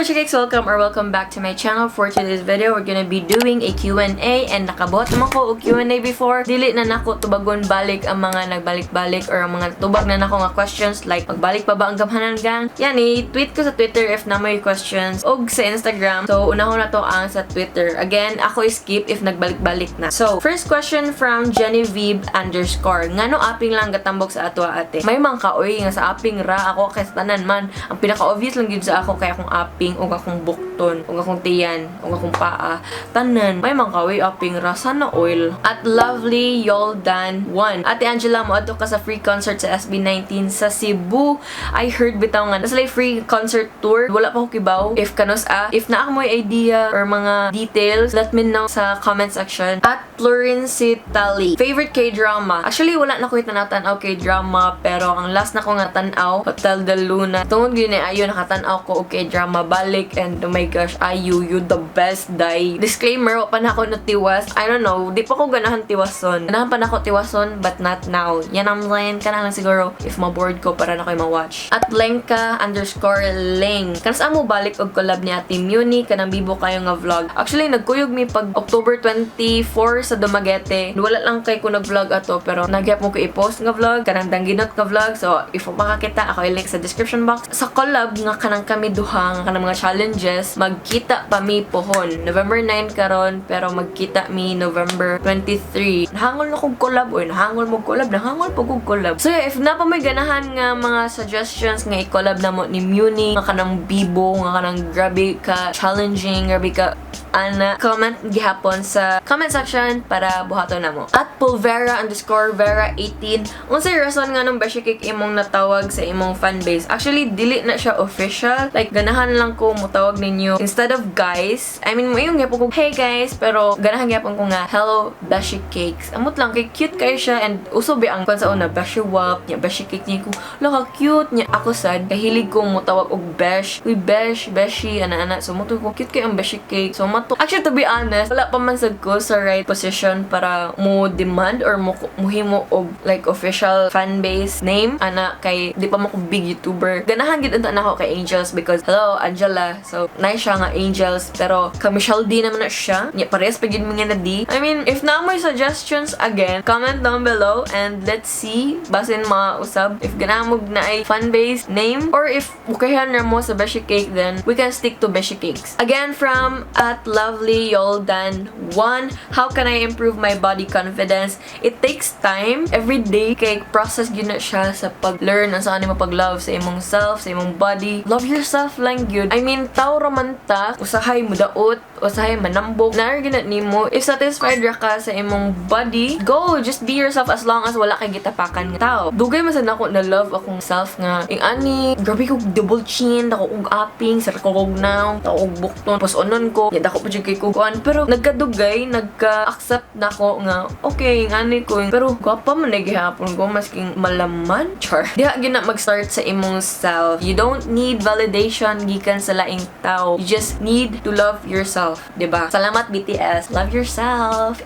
Bashikicks! Welcome back to my channel. For today's video, we're gonna be doing a Q&A and nakabuhat naman ko og Q&A before. Dili na nako tubagon balik ang mga nagbalik-balik or ang mga tubag na nako nga questions like magbalik pa ba ang gamhanan gang? Yan tweet ko sa Twitter if na may questions og sa Instagram. So unahon na to ang sa Twitter. Again, ako skip if nagbalik-balik na. So, first question from Genevieve_. Ngano aping lang gatambok sa ato ate? May mang kaoy nga sa aping ra ako kay sa tanan man. Ang pinaka-obvious lang gyud sa ako kay akong aping o akong bukton o akong tiyan o akong paa tanan may mangkawi aping rasa na oil. At lovely Yoldan 1, Ate Angela, mo adto ka sa free concert sa SB19 sa Cebu. I heard bitaw nga nasa free concert tour, wala pa ko kibaw if kanus if naa mo idea or mga details, let me know sa comment section. At Florence Tali, favorite K-drama, actually wala na ko itanatan-aw K-drama pero ang last na ko nga tan-aw Hotel de Luna tungod gyud ayo nakatan-aw ko okay drama balik and oh my gosh, Ayu, you the best die. Disclaimer, pa na ako natiwas. I don't know, di pa ko ganahan tiwason. Ganahan pa na ako tiwason but not now. Yan ang line ka na lang siguro if maboard ko para na kayo ma-watch. At Lenka_Ling, kanas mo balik og collab ni Ate Muni kanang bibo kayo nga vlog. Actually nagkuyog mi pag October 24 sa Dumaguete. Wala lang kay ko nag-vlog ato pero nagyap mo ko i-post nga vlog kanang nadaginot nga vlog. So if makakita ako i-link sa description box. Sa collab nga kanang kami duha nga kanang mga challenges, magkita pa mi pohon November 9 karon pero magkita mi November 23. Nahangol na kog collab o nahangol mo collab, nahangol po kog collab. So yeah, if na pa may ganahan nga mga suggestions nga i-collab na mo ni Muni nga kanang bibo nga kanang grabe ka challenging, grabe ka ana, comment gihapon sa comment section para buhaton na mo. At Pulvera_Vera18, unsay rason nga nung Bashikik imong natawag sa imong fanbase? Actually dili na siya official, like ganahan lang ko mutawag ninyo instead of guys. I mean mo yung gyapon ko hey guys, pero ganahan gyapon ko nga hello Bashikicks. Amot lang kay cute kayo siya and uso bi ang sa una Bashiwap nya Bashikik niya ko laka cute nya ako sad kahilig ko mutawag og besh. Uy besh, beshi ana so muto ko cute kay ang Bashikik. So actually, to be honest, wala pa man sad ko sa right position para mo demand or mo himo og like official fan base name ana kay di pa mo ko big YouTuber. Ganahan gid unta nako kay Angels because hello Angela. So nice siya nga Angels pero kami D naman na siya. Nya parehas pa gid mga na D. I mean, if na may suggestions again, comment down below and let's see basin mausab if ganamog na ay fan base name or if ukayan na mo sa Beshi Cake then we can stick to Beshi Cakes. Again from at lovely Yoldan 1, how can I improve my body confidence? It takes time every day kay process gyud na siya sa pag-learn ang saan mo pag-love sa imong self, sa imong body. Love yourself lang gyud. I mean, tao raman ta, usahay mo daot, usahay manambok. Naar gyud nimo. If satisfied ra ka sa imong body, go, just be yourself as long as wala kay gitapakan nga tao. Dugay man sad nako na love akong self nga. Ing ani, grabe ko double chin, dako og aping, sa ko og naw, dako og bukton, posonon ko. Nya dako pa jud kay kuan pero nagkadugay nagka-accept nako nga okay ngani ko pero gwapa man gihapon ko masking malaman char diha gyud na mag-start sa imong self. You don't need validation gikan sa laing tao, you just need to love yourself, diba? Salamat BTS, love yourself.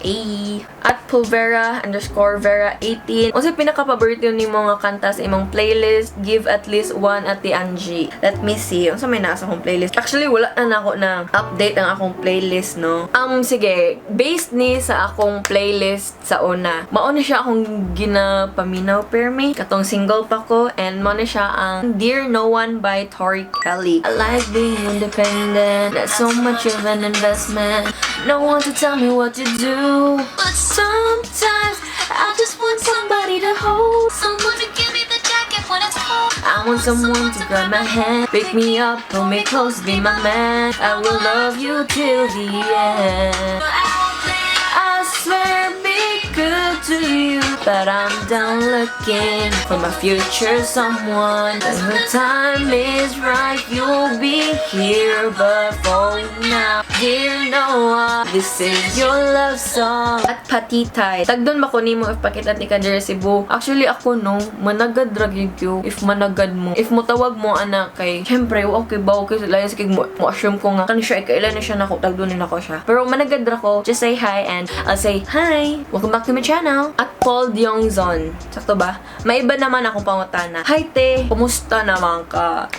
At Pulvera_Vera18, unsay pinaka-paborito nimo nga kanta sa imong playlist? Give at least one at the Angie. Let me see unsa may nasa akong playlist. Actually wala na nako na update ang akong playlist, no? Sige, based ni sa akong playlist sa una, mauna siya akong ginapaminaw permi, katong single pa ko, and mauna siya ang Dear No One by Tori Kelly. I like being independent, that's so much of an investment, no one to tell me what to do, but sometimes I just want somebody to hold, someone to give me the jacket when it's cold. I want someone to grab my hand, pick me up, pull me close, be my man. I will love you till the end. I swear be good to you, but I'm done looking for my future someone. When the time is right, you'll be here, but for now Dear Noah, this is your love song. At patitay. Tagdon ba ko nimo if pakitat ni Kadira Cebu? Actually ako no, managad dragig you if managad mo. If mo tawag mo anak kay, syempre okay ba okay layan sa kig mo assume ko nga kan siya kailan na siya nako tagdonin ako siya. Pero managad ra ko, just say hi and I'll say hi. Welcome back to my channel. At Paul Dyongzon. Sakto ba? May iba naman akong pangutana. Hi te, kumusta naman ka?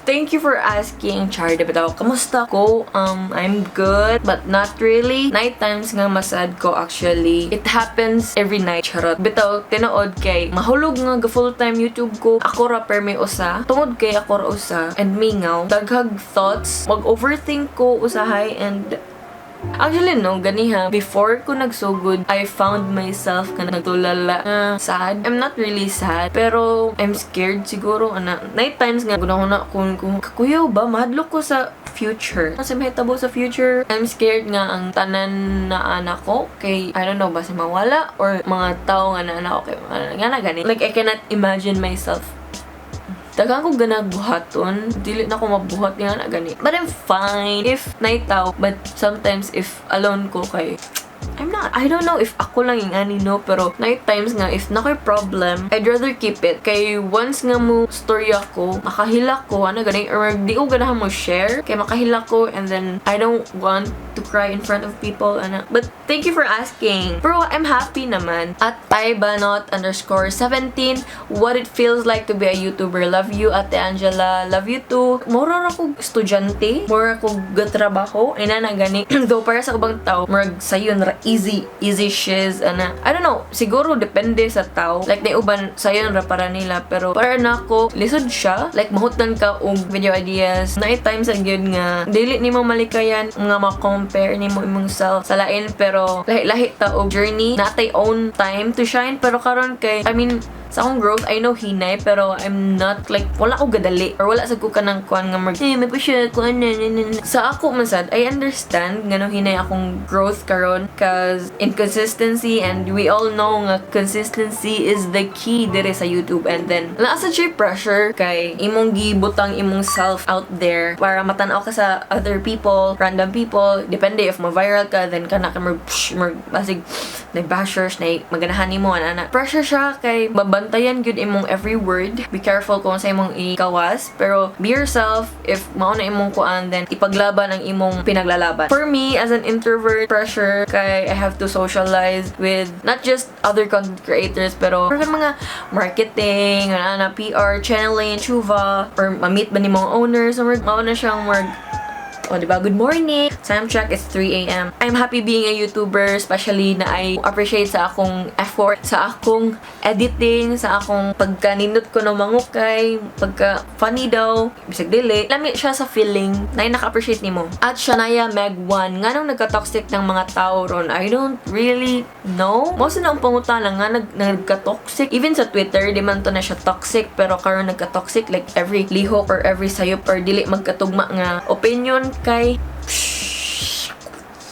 Thank you for asking. Char, diba daw? Kamusta ko? I'm good, but not really. Night times nga masad ko actually. It happens every night. Charot. Bitaw, tinood kay mahulog nga full time YouTube ko. Ako ra per may usa. Tungod kay ako ra usa. And mingaw. Daghag thoughts. Mag-overthink ko usahay and actually, no, ganiha. Before ko nagsugod, I found myself ka nagtulala. Sad. I'm not really sad. Pero, I'm scared siguro. Night times nga, guna kung kakuyaw ba, mahadlok ko sa future. Kasi may tabo sa future. I'm scared nga ang tanan na anak ko kay, I don't know, basta mawala or mga tao nga na anak ko kay, nga na gani. Like, I cannot imagine myself dagang ko buhaton. Dili na ko mabuhat nga na gani. But I'm fine if night out. But sometimes if alone ko kay I don't know if ako lang yung ani no, pero night times nga if na ko'y problem, I'd rather keep it. Kay once nga mo story ako, makahila ko, gani, or di ko ganahan mo share, kay makahila ko and then I don't want to cry in front of people, But thank you for asking. Pero I'm happy naman. At @taibanot_17, what it feels like to be a YouTuber. Love you, Ate Angela. Love you too. Mura ako estudyante. Mura ako gatrabaho. Ay na gani. Though para sa ubang tao, murag sayon ra easy shiz, I don't know. Siguro depende sa tao. Like, na uban sayon ra para nila. Pero para na ako, lisod siya. Like, mahutan ka og video ideas. Night times ang yun nga. Dili ni mo malikayan nga compare ni mo imong self sa lain, pero lahi ta og journey natay own time to shine. Pero karon kay sa akong growth, I know hinay, pero I'm not like, wala ko gadali or wala sa ko kanang kuan nga may pa siya kuan sa ako masad. I understand ngano hinay akong growth karon cause inconsistency, and we all know nga consistency is the key dire sa YouTube. And then wala sa pressure kay imong gibutang imong self out there para matanaw ka sa other people, random people. Depende if ma-viral ka, then kana ka basig na bashers na maganahan nimo pressure siya kay bantayan gyud imong every word. Be careful kung sa imong ikawas, pero be yourself. If mao na imong kuan, then ipaglaban ang imong pinaglalaban. For me as an introvert, pressure kay I have to socialize with not just other content creators, pero mga marketing, PR, channeling, chuva, or ma-meet ba ni mga owners, or mao na siyang diba? Good morning! Time check is 3 a.m. I'm happy being a YouTuber, especially na I appreciate sa akong effort, sa akong editing, sa akong pagkaninot ko ng mangukay, pagka-funny daw, bisag dili. Lami siya sa feeling na naka-appreciate ni mo. At Shania Meg1, nga nang nagka-toxic ng mga tao ron, I don't really know. Most na ang pangutana nga nagka-toxic. Even sa Twitter, di man to na siya toxic, pero karon nagka-toxic, like every lihok or every sayop or dili magkatugma nga opinion kay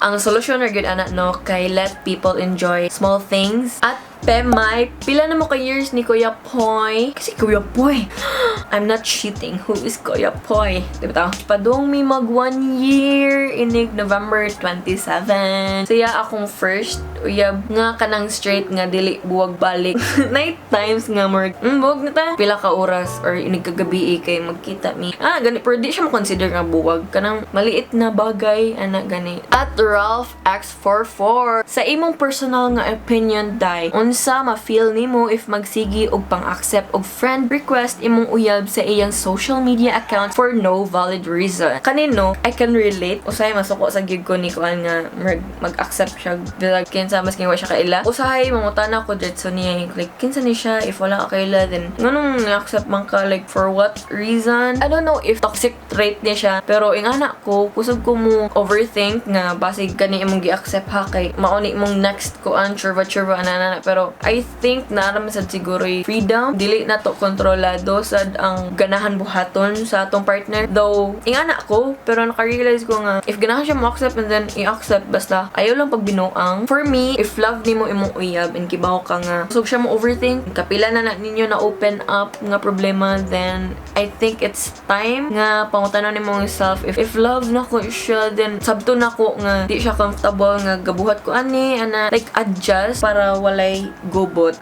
ang solusyon na good no kay let people enjoy small things. At Pemay, pila na mo ka years ni Kuya Poy? Kasi Kuya Poy, I'm not cheating. Who is Kuya Poy? Diba? Padung mi mag 1 year inig November 27. Saya akong first uyab nga kanang straight nga dili buwag balik. Night times nga more buwag na ta. Pila ka oras or inig kagabi kay magkita mi. Gani, pero di siya mo-consider nga buwag. Kanang maliit na bagay, gani. At Ralph X44, sa imong personal nga opinion, day, unsa ma-feel nimo if magsigi og pang-accept og friend request imong uyab sa iyang social media account for no valid reason? Kanino, I can relate. Usahay masuko sa gig ko ni kuan nga mag-accept siya. Like, kinsa mas wa siya kaila. Usahay mangutana ko dito niya, like, kinsa ni siya if wala ka kaila, then nganong na-accept man ka, like, for what reason? I don't know if toxic trait niya siya, pero ingana ko, kusog ko mo overthink nga basig kani imong gi-accept ha kay mauni mong next kuan churva anana, pero pero I think naaraman sad siguro freedom, dili na to kontrolado sad ang ganahan buhaton sa atong partner. Though ingana ko, pero naka-realize ko nga if ganahan siya mo accept and then i-accept, basta ayaw lang pag binuang. For me, if love nimo imong uyab and kibaw ka nga so siya mo overthink, kapila na ninyo na open up nga problema, then I think it's time nga pangutanon nimo yourself if love na ko siya, then sabto na ko nga di siya comfortable nga gabuhat ko ani ana, like adjust para walay gubot.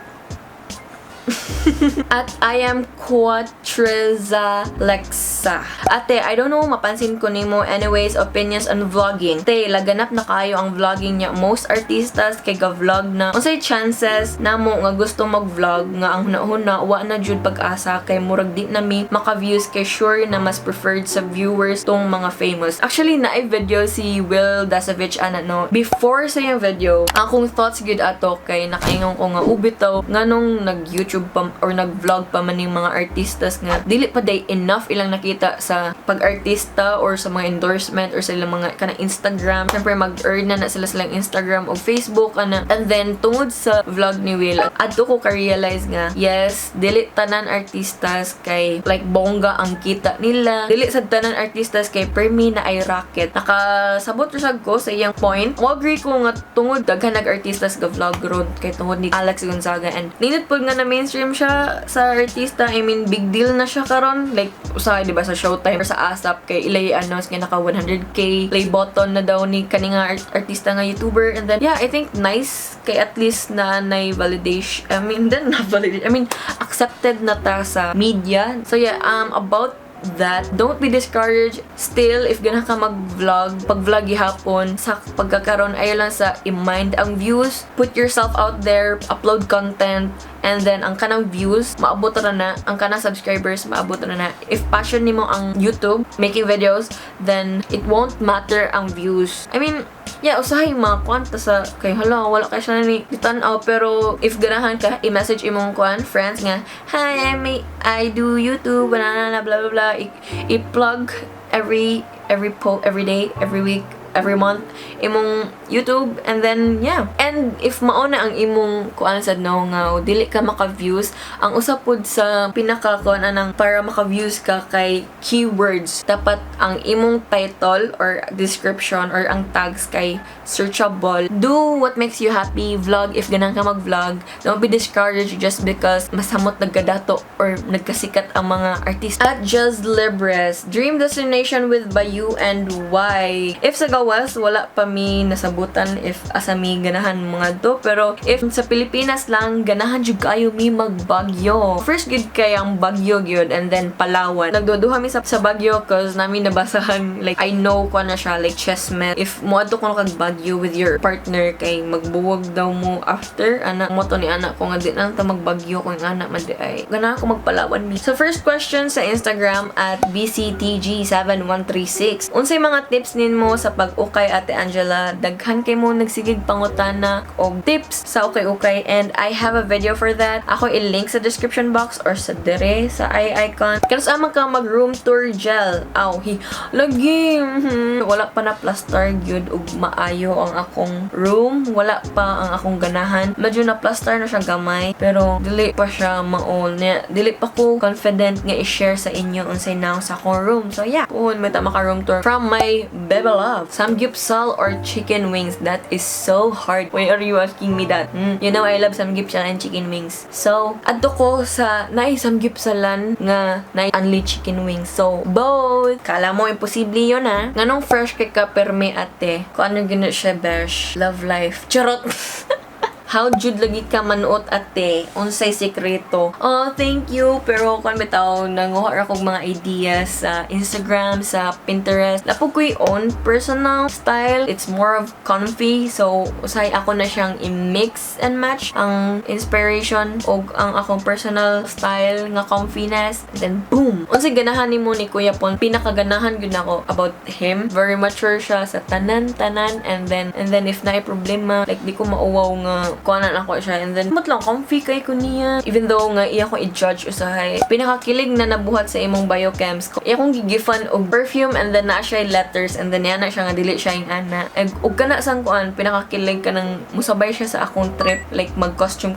At I am Quatreza Lexa. Ate, I don't know, mapansin ko nimo anyways, opinions on vlogging. Te, laganap na kayo ang vlogging niya. Most artistas kay ga-vlog na. Unsay chances namo nga gusto mag-vlog nga ang hunahuna wa na jud pag-asa kay murag di na mi maka-views kay sure na mas preferred sa viewers tong mga famous. Actually, naay video si WIL'S no. Before sa yung video, akong thoughts gud ato kay nakaingon ko nga ubitaw nganong nag-YouTube pa or nag-vlog pa man yung mga artistas nga dili pa day enough ilang nakita sa pag-artista or sa mga endorsement or sa ilang mga kanang Instagram. Siyempre mag-earn na sila silang Instagram o Facebook ana. And then tungod sa vlog ni Will, adto ko ka-realize nga yes, dili tanan artistas kay like bongga ang kita nila. Dili sad tanan artistas kay permi na ay racket. Nakasabot usag ko sa iyang point. Mo agree ko nga tungod daghan nag-artistas ga vlog ron kay tungod ni Alex Gonzaga, and ninit pod nga na mainstream siya sa artista. I mean, big deal na siya karon. Like, usay, di ba, sa Showtime or sa ASAP, kay ilay announce nga naka 100k play button na daw ni kaninga artista nga YouTuber. And then, yeah, I think nice kay at least na validation. I mean, then na validation. I mean, accepted na ta sa media. So, yeah, about that, don't be discouraged. Still, if gana ka mag-vlog, pag-vlog ihapon, sa pagkakaroon, ayaw lang sa i-mind ang views. Put yourself out there, upload content, and then ang kanang views, maabot na, ang kanang subscribers, maabot na. If passion nimo ang YouTube, making videos, then it won't matter ang views. I mean, yeah, usahay mga kwanta sa kay hala, wala kayo siya ni tanaw, pero if ganahan ka, i-message imong kwan, friends nga, hi, I do YouTube, banana, blah blah blah, i-plug every day, every week, every month imong YouTube, and then yeah. And if mauna ang imong kuan sad no nga dili ka maka-views, ang usapod sa pinaka kuan anang para maka-views ka kay keywords, dapat ang imong title or description or ang tags kay searchable. Do what makes you happy. Vlog if ganang ka mag-vlog. Don't be discouraged just because masamot nagkadato or nagkasikat ang mga artist. At Just Libres, dream destination with Bayu and why? If sa gawas wala pa mi nasabutan if asami ganahan mga to, pero if sa Pilipinas lang ganahan jud kayo mi magbagyo. First gid kay ang Bagyo gyud, and then Palawan. Nagduduha mi sa Bagyo cause nami nabasahan, like I know ko na siya, like chesmes. If moadto ko kag Bagyo with your partner kay magbuwag daw mo after ana mo to ni anak ko nga di na ta magbagyo kung anak man di ay ganahan ko magpalawan mi. So first question sa Instagram at BCTG7136, unsay mga tips ninmo sa pag-ukay Ate Angela? Daghan kay mo nagsigig pangutana og tips sa ukay ukay, and I have a video for that. Ako i-link sa description box or sa dire sa icon. Kaya sa ka mag room tour gel. Lagi wala pa na plaster gyud og maayo ang akong room. Wala pa ang akong ganahan. Medyo na plaster na siya gamay, pero dili pa siya maol. Dili pa ko confident nga i-share sa inyo unsay naong sa akong room. So yeah, may tama ka room tour from my baby love. Samgyeopsal or chicken wings? That is so hard. Why are you asking me that? You know I love samgyeopsal and chicken wings. So adto ko sa naay samgyeopsalan nga naay only chicken wings. So both. Kala mo imposible yun ha? Nganong fresh kay ka perme ate? Kung ano gina siya besh? Love life. Charot! How jud lagi ka manuot ate? Unsay sekreto? Oh, thank you. Pero kung bitaw nanguha ra kog mga ideas sa Instagram, sa Pinterest. Lapog ko own personal style. It's more of comfy. So, usay ako na siyang i-mix and match ang inspiration o ang akong personal style nga comfiness. And then boom. Unsay ganahan nimo ni Kuya Pon? Pinakaganahan gyud nako about him. Very mature siya sa tanan. And then if naay problema, like di ko mauwaw nga kuanan ako siya. And then, lang comfy kay ko niya. Even though nga iya ko i-judge usahay. Pinakakilig na nabuhat sa imong biochems ko. Iya kong gigifan og perfume and then na siya letters and then yan na siya nga dili siya yung ana. Ug kana sang kuan, pinakakilig ka nang musabay siya sa akong trip. Like, mag-costume.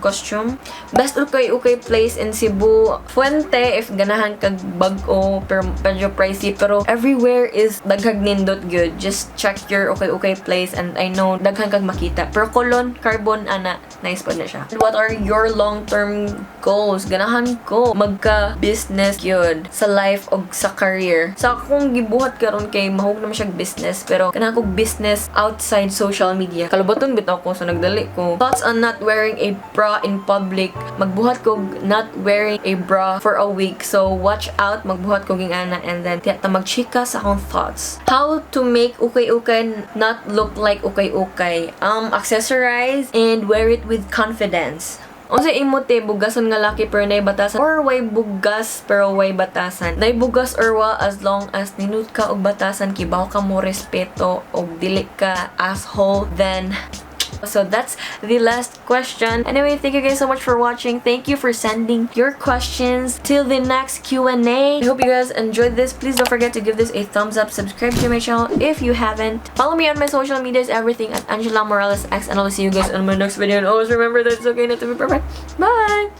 Best UKAY UKAY place in Cebu. Fuente, if ganahan kag bag-o, pero medyo pricey. Pero everywhere is daghag nindot good. Just check your UKAY UKAY place and I know daghan kag makita. Pero Colon, Carbon, ana, nice po na siya. What are your long-term goals? Ganahan ko magka-business yun sa life o sa career. Sa akong gibuhat karon kay mahug naman siya business, pero ganahan ko business outside social media. Kalabaton bitaw ko, so nagdali ko. Thoughts on not wearing a bra in public. Magbuhat ko not wearing a bra for a week. So watch out, magbuhat ko ging ana and then tiyata magchika sa akong thoughts. How to make UKAY UKAY not look like UKAY UKAY? Accessorize and wear it with confidence. Unsa imote bugason nga laki pero nay batasan or way bugas pero way batasan. Nay bugas or wa as long as ninut ka og batasan kibaw ka mo respeto og dili ka asshole then. So that's the last question. Anyway, thank you guys so much for watching. Thank you for sending your questions. Till the next Q&A. I hope you guys enjoyed this. Please don't forget to give this a thumbs up. Subscribe to my channel if you haven't. Follow me on my social medias, everything at angeladymorales. And I'll see you guys on my next video. And always remember that it's okay not to be perfect. Bye!